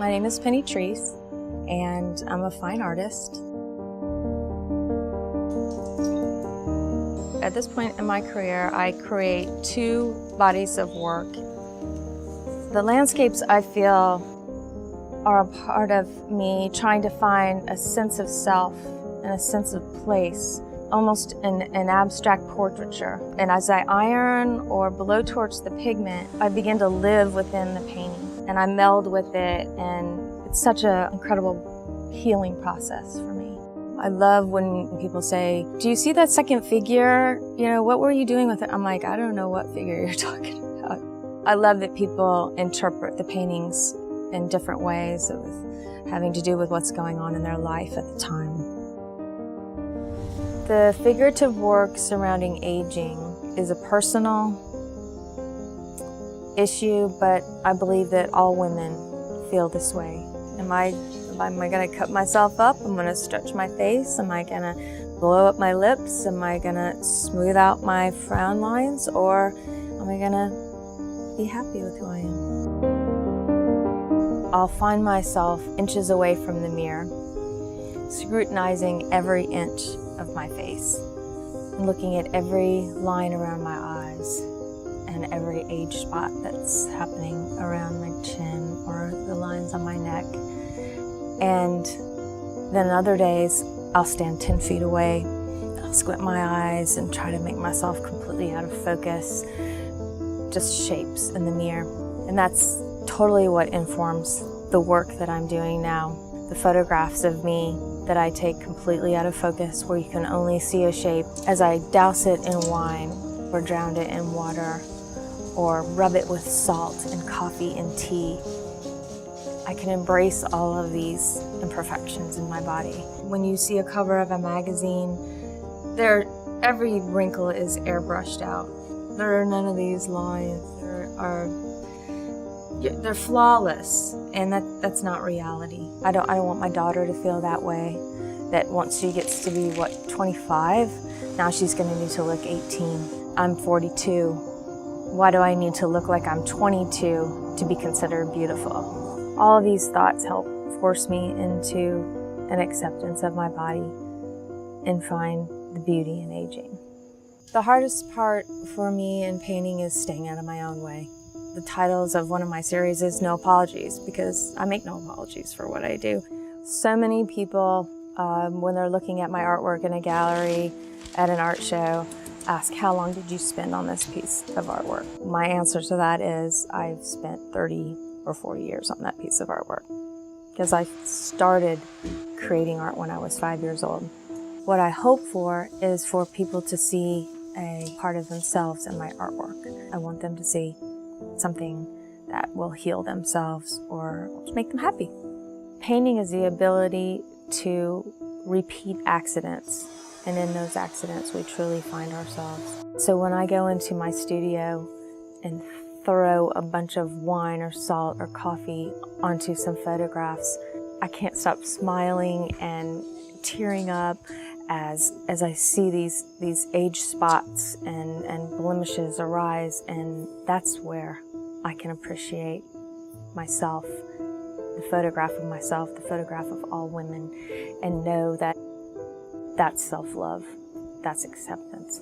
My name is Penny Treese, and I'm a fine artist. At this point in my career, I create 2 bodies of work. The landscapes, I feel, are a part of me trying to find a sense of self and a sense of place, almost an abstract portraiture. And as I iron or blow torch the pigment, I begin to live within the painting, and I meld with it, and it's such an incredible healing process for me. I love when people say, "Do you see that second figure? You know, what were you doing with it?" I'm like, I don't know what figure you're talking about. I love that people interpret the paintings in different ways of having to do with what's going on in their life at the time. The figurative work surrounding aging is a personal issue, but I believe that all women feel this way. Am I gonna cut myself up? Am I gonna stretch my face? Am I gonna blow up my lips? Am I gonna smooth out my frown lines? Or am I gonna be happy with who I am? I'll find myself inches away from the mirror, scrutinizing every inch of my face, looking at every line around my eyes and every age spot that's happening around my chin or the lines on my neck. And then other days, I'll stand 10 feet away, I'll squint my eyes and try to make myself completely out of focus, just shapes in the mirror. And that's totally what informs the work that I'm doing now. The photographs of me that I take completely out of focus, where you can only see a shape, as I douse it in wine or drown it in water or rub it with salt and coffee and tea. I can embrace all of these imperfections in my body. When you see a cover of a magazine, every wrinkle is airbrushed out. There are none of these lines. They're flawless, and that's not reality. I don't want my daughter to feel that way, that once she gets to be, 25, now she's gonna need to look 18. I'm 42. Why do I need to look like I'm 22 to be considered beautiful? All of these thoughts help force me into an acceptance of my body and find the beauty in aging. The hardest part for me in painting is staying out of my own way. The titles of one of my series is No Apologies, because I make no apologies for what I do. So many people, when they're looking at my artwork in a gallery, at an art show, ask, "How long did you spend on this piece of artwork?" My answer to that is, I've spent 30 or 40 years on that piece of artwork, because I started creating art when I was 5 years old. What I hope for is for people to see a part of themselves in my artwork. I want them to see something that will heal themselves or make them happy. Painting is the ability to repeat accidents, and in those accidents we truly find ourselves. So when I go into my studio and throw a bunch of wine or salt or coffee onto some photographs, I can't stop smiling and tearing up as I see these age spots and blemishes arise, and that's where I can appreciate myself, the photograph of myself, the photograph of all women, and know that that's self-love, that's acceptance.